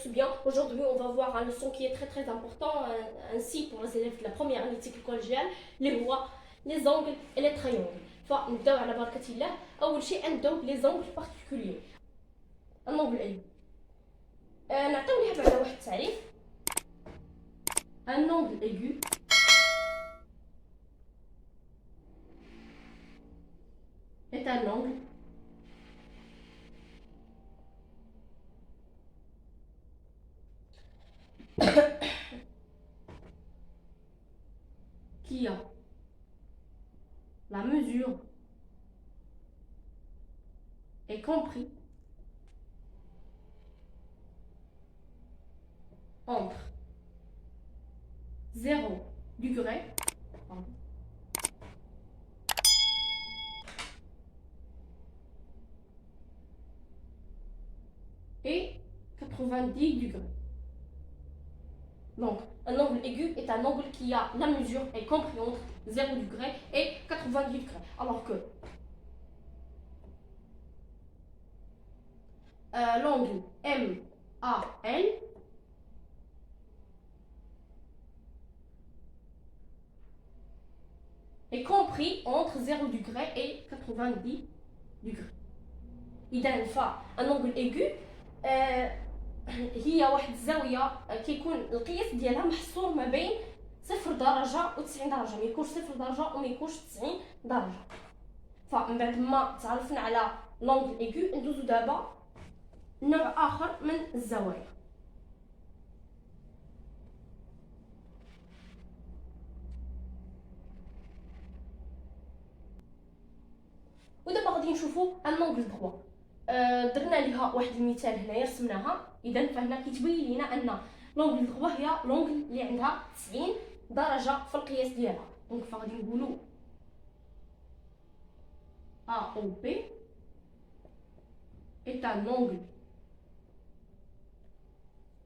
tous bien. Aujourd'hui, on va voir un leçon qui est très important, ainsi pour les élèves de la première année de cycle collégial, les voies, les angles et les triangles. فنبداو على بركة الله. أول شيء نبداو بلي زونغل بارتيكولير. النونغل أي. نعطيو ليها بعدا واحد التعريف. Un angle aigu est un angle qui a la mesure est compris entre 0 degré et 90 degrés. Donc, un angle aigu est un angle qui a la mesure est compris entre 0 degré et 90 degrés. Alors que l'angle MAL est compris entre 0 degré et 90 degrés. إذا فان angle aigu هي واحد الزاويه كيكون القياس ديالها محصور ما بين 0 درجه و 90 درجه، ما يكونش 0 درجه وما يكونش 90 درجه. فمن بعد ما تعرفنا على لونغل ايغو ندوزو دابا نوع اخر من الزوايا. ودابا غادي نشوفو ان لونغل دروا. درنا ليها واحد المثال هنايا رسمناها. اذا فهنا كيتبين لينا ان لونغل دروا هي لونغل اللي عندها 90 درجه في القياس ديالها. دونك فغادي نقولوا AOP est un angle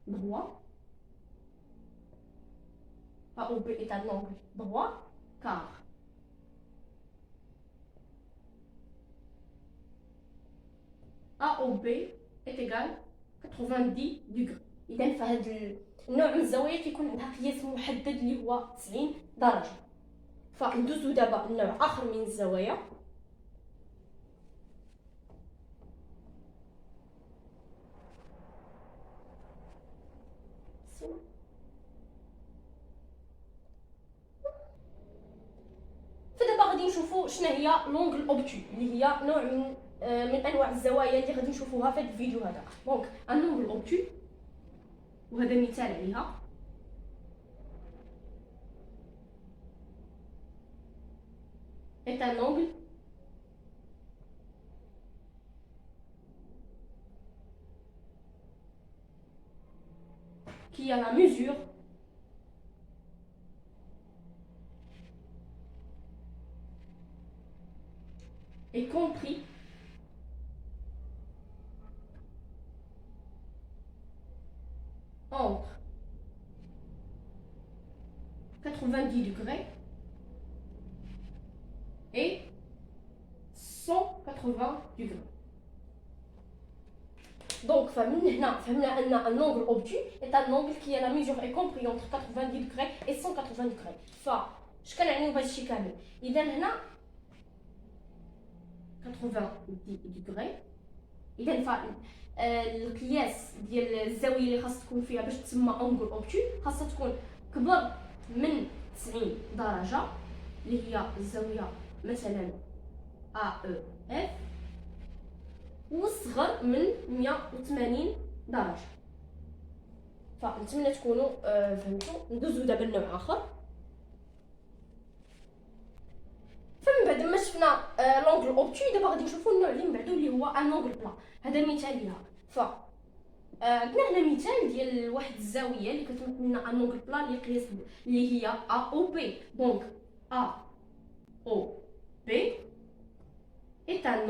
droit. AOP est un angle droit car AOB est égal 90 degrés. إذا فهاد النوع من الزوايا كيكون عندها قياس محدد اللي هو 90 درجة. فندوزو دابا لنوع آخر من الزوايا. فدابا غادي نشوفو شنو هي لونغل اوبتو اللي هي نوع من انواع الزوايا اللي غادي نشوفوها في هذا الفيديو هذا. دونك ان لونغل اوبتو وهذا مثال عليها. est un angle qui a la mesure est compris entre 90 degrés et 180 degrés. Donc, فهمنا أن un angle obtus est un angle qui a la mesure est compris entre 90 degrés et 180 degrés. فاش كنعنيو بهذا الشيء كامل؟ إذا هنا 90 degrés. إذا القياس ديال الزاوية اللي خاص تكون فيها باش تسمى angle obtus خاصها تكون كبر من 90 درجة اللي هي الزاوية مثلا AEF وصغر من 180 درجة. فنتمنى تكونوا فهمتوا. ندوزو دابا لنوع آخر. فمن بعد ما شفنا لونغل اوبتو دابا غادي نشوفوا النوع اللي من بعدو اللي هو ان لونغل بلا. هذا المثال ليها. عندنا هنا مثال ديال واحد الزاويه اللي كتمثل لنا ان لونغل بلا اللي قياس اللي هي AOP. دونك AOP est un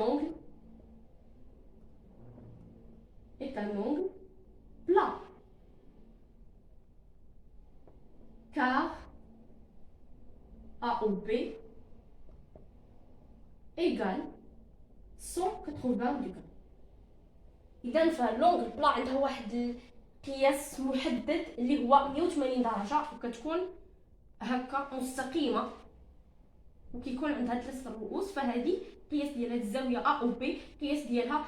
angle plat car AOP égale 180 degrés. إذا فاللونغل بلا عندها واحد قياس محدد اللي هو 180 درجه وكتكون هكا مستقيمه وكيكون عندها 3 رؤوس. فهذه قياس ديال هذه الزاويه ا او بي قياس ديالها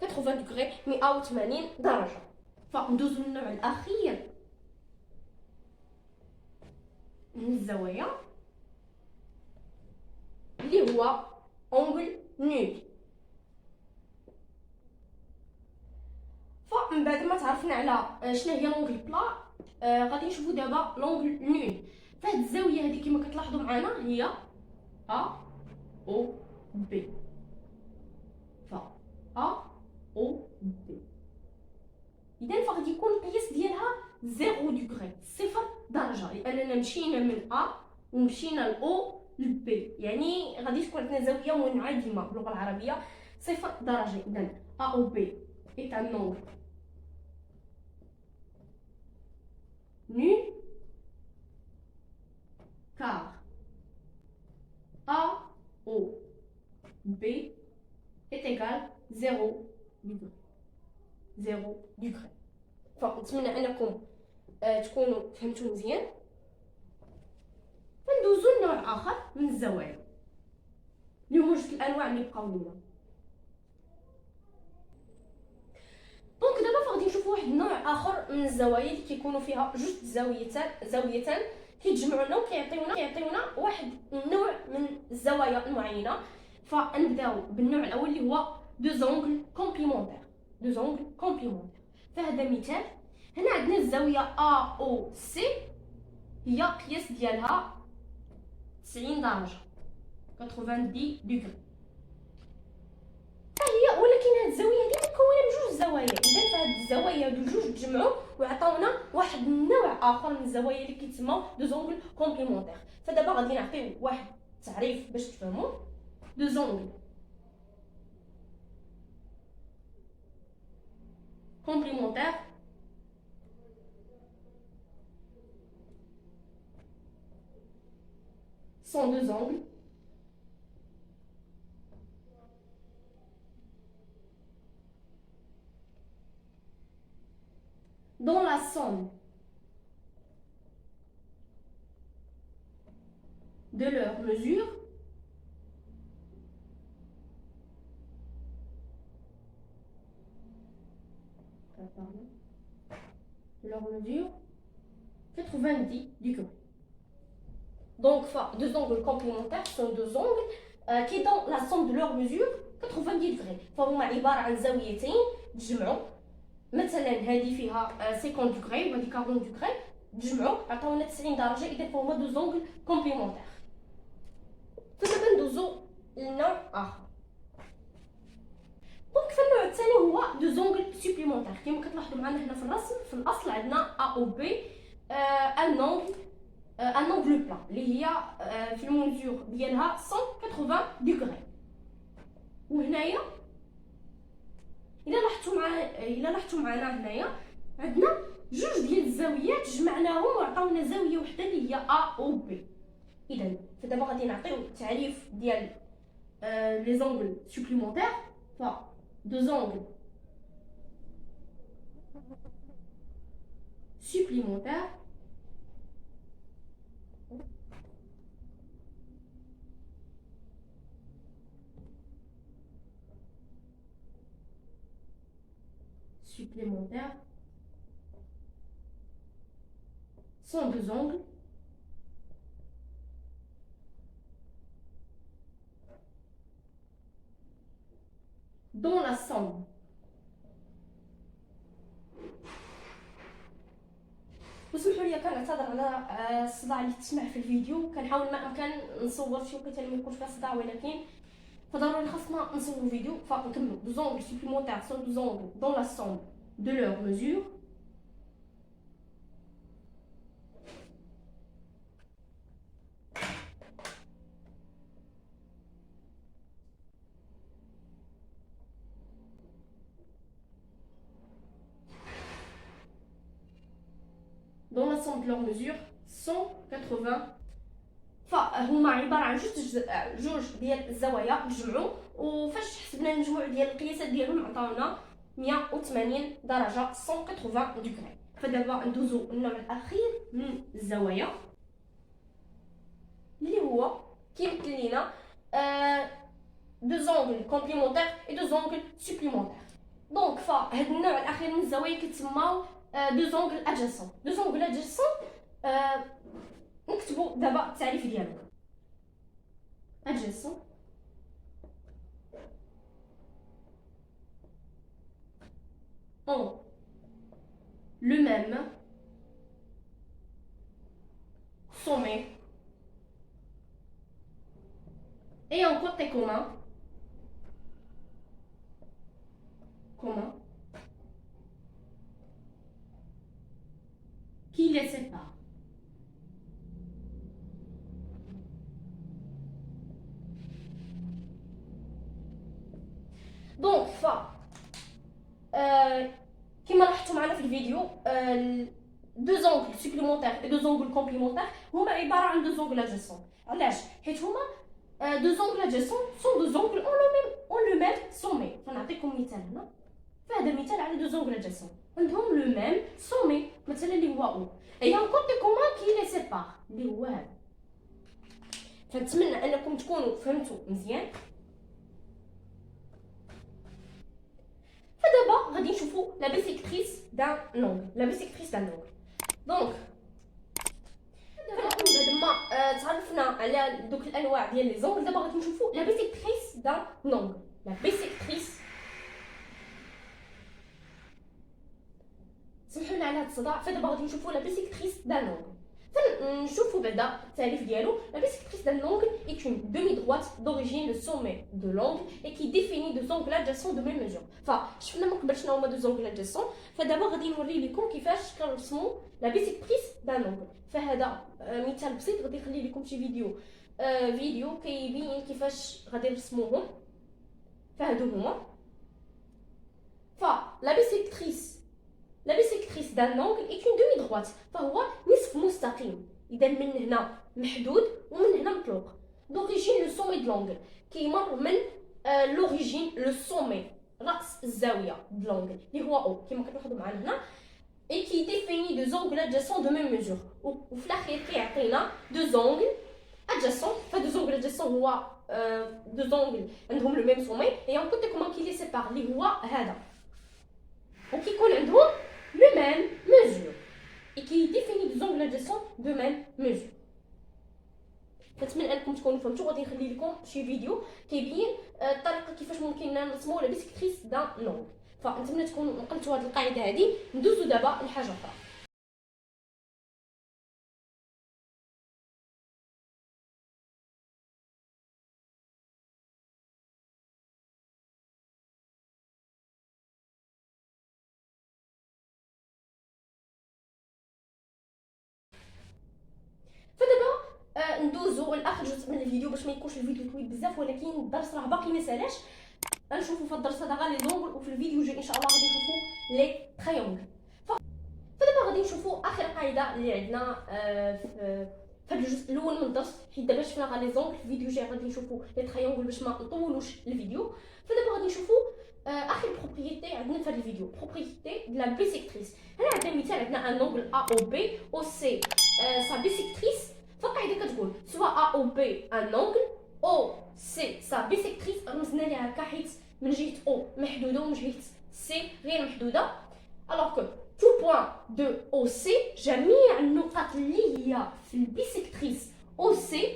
180 دوغري 180 درجه. فندوزو للنوع الاخير من الزوايا اللي هو اونغل نول. فمن بعد ما تعرفنا على شنو هي لونغل بلا غادي نشوفوا دابا لونغل نول. فهاد الزاويه هذه كما كتلاحظوا معنا هي ا او بي. ف ا او بي اذا فغادي يكون القياس ديالها 0 دوغري 0 درجه، لاننا مشينا من ا ومشينا لاو لبي، يعني غادي تكون عندنا زاويه منعدمه باللغه العربيه 0 درجه. اذا ا او بي est un angle nul car A O B est égal 0 degré. 0 degré. فنتمنى انكم تكونوا فهمتوا مزيان. فندوزو لنوع اخر من الزوايا اللي هما جوج الانواع اللي بقاو لنا. دونك دابا فغادي نشوفوا واحد النوع اخر من الزوايا اللي كيكونوا فيها جوج زاويتان كيتجمعوا لنا وكيعطيونا واحد النوع من الزوايا المعينه. فنبداو بالنوع الاول اللي هو دو زونغل كومبليمونتير. فهذا مثال. هنا عندنا الزاويه ا او سي هي قياس ديالها 90 درجه 90 دوغري. هي ولكن هاد الزاويه هذه مكونه من جوج زوايا. اذا فهاد الزوايا هادو جوج تجمعوا وعطاونا واحد النوع اخر من الزوايا اللي كيتسموا دو زونغل كومبليمونتير. فدابا غادي نعطيو واحد التعريف باش تفهموا. دو زونغل complémentaires sont deux angles dont la somme de leurs mesures leur mesure 90 degrés. Donc, deux angles complémentaires sont deux angles qui dont la somme de leur mesure 90 degrés. فهما عبارة عن زاويتين تجمعوا. مثلا هذه فيها 50 degrés وهذه 40 degrés تجمعوا عطاونا 90 درجة. إذا فهما deux angles complémentaires. فدابا ندوزو للنوع آخر. دونك فالنوع الثاني هو دو زونغل سوبليمونتير. كما كتلاحظوا معنا هنا في الرسم في الاصل عندنا ا او بي ان اونغل بلان اللي هي في المونزور ديالها 180 دوغري. وهنايا الا لاحظتوا معنا هنايا عندنا جوج ديال الزاويات جمعناهم وعطاونا زاويه وحده اللي هي ا او بي. اذا فدابا غادي نعطيو التعريف ديال لي زونغل سوبليمونتير. deux angles supplémentaires sont deux angles dont la somme وسمحوا لي كنعتذر على الصداع اللي تسمع في الفيديو. كنحاول ما امكن نصور شي وقيته اللي ما يكونش فيها صداع، ولكن فضروري خاصنا نصور فيديو. فنكملوا. دو زونغل سوبليمونتير سون دو زونغل دون لا سوم دو لور ميزور dont la somme de leurs mesures 180. فهما عباره عن جوج ديال الزوايا تجمعوا. وفاش حسبنا المجموع ديال القياسات ديالهم عطاونا 180 درجة 180 دوغري. فدابا ندوزو النوع الاخير من الزوايا اللي هو كيمثل لينا دو زونغل كومبليمونتير اي دو زونغل سوبليمونتير. دونك فهاد النوع الاخير من الزوايا كيتسماو دو زونغل ادجاسون. دو زونغل ادجاسون نكتبو دابا التعريف ديالو. adjacent ont le même sommet et un côté commun qui les sépare. دونك كما لاحظتوا معنا في الفيديو دو زونغل سوبليمونتير اي دو زونغل كومبليمونتير هما عباره عن دو زونغل ادجاسون. علاش؟ حيت هما دو زونغل ادجاسون سون دو زونغل اون لو ميم سومي. فنعطيكم مثال هنا. فهذا مثال على دو زونغل ادجاسون عندهم لو ميم سومي مثلا اللي هو او اي ان كوتي كومان كي لي سيبار اللي هو هذا. فنتمنى انكم تكونوا فهمتوا مزيان. فدابا غادي نشوفوا لا بيسيكتريس دان لونغ. لا بيسيكتريس دان لونغ. دونك دابا بعد ما تعرفنا على دوك الانواع ديال لي زونغ، دابا غادي نشوفوا لا بيسيكتريس دان لونغ. لا بيسيكتريس، سمحوا لنا على هذا الصداع. فدابا غادي نشوفوا لا بيسيكتريس دان لونغ. فنشوفوا بعدا التعريف ديالو. La bisectrice d'un angle est une demi-droite d'origine le sommet de l'angle et qui définit deux angles adjacents de même mesure. فشفنا من قبل شنو هما deux angles adjacents. فدابا غادي نوري لكم كيفاش كنرسموا la bisectrice d'un angle. فهذا مثال بسيط غادي نخلي لكم شي فيديو كيبين كيفاش غادي نرسموهم. فهادو هما. la bisectrice d'un angle est une demi-droite. فهو نصف مستقيم. إذا من هنا محدود ومن هنا مطلوق. d'origine le sommet de l'angle كيمر من l'origine le sommet رأس الزاوية de l'angle اللي هو او كما كتلاحظوا معنا هنا. et qui définit deux angles adjacents de même mesure. وفي الأخير كيعطينا deux angles adjacents. فدو زونغل adjacents هو deux angles عندهم le même sommet et un côté commun qui les sépare اللي هو هذا. وكيكون عندهم le même mesure et qui définit deux angles adjacents de même mesure. فنتمنى انكم تكونوا فهمتوا. غادي نخلي لكم شي فيديو كيبين الطريقه كيفاش ممكن نرسموا لا بيسكتريس دان لونغ. فنتمنى تكونوا نقلتوا هذه القاعده هذه. ندوزو دابا لحاجه اخرى. ندوزو لاخر جزء من الفيديو باش ما يكونش الفيديو طويل بزاف، ولكن الدرس راه باقي ما سالاش. غنشوفوا في الدرس هذا غير لي زونغل، وفي الفيديو الجاي ان شاء الله غادي نشوفوا لي تريونغل. فدابا غادي نشوفوا اخر قاعده اللي عندنا في هذا الجزء الاول من الدرس، حيت دابا شفنا غير لي زونغل. في الفيديو الجاي غادي نشوفوا لي تريونغل باش ما نطولوش الفيديو. فدابا غادي نشوفوا اخر بروبريتي عندنا في هذا الفيديو، بروبريتي دو لا بيسيكتريس. هنا عندنا مثال، عندنا ان انغل ا او بي او سي سا بيسيكتريس. فالقاعده كتقول سوا ا او بي ان انغل او سي سا بيسيكتريس. رمزنا ليها هكا حيت من جهه او محدوده ومن جهه سي غير محدوده. الوغ كو تو بوين دو او سي، جميع النقاط اللي هي في البيسيكتريس او سي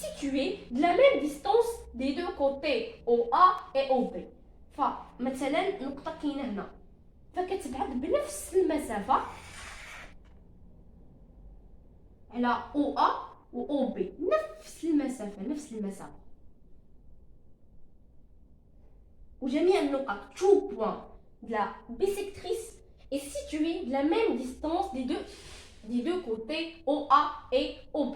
situées de la même distance des deux côtés OA et OB. فمثلا نقطه كاينه هنا فكتبعد بنفس المسافه على OA و OB، نفس المسافه. وجميع النقط tout point de la bisectrice est situé de la même distance des deux côtés OA et OB.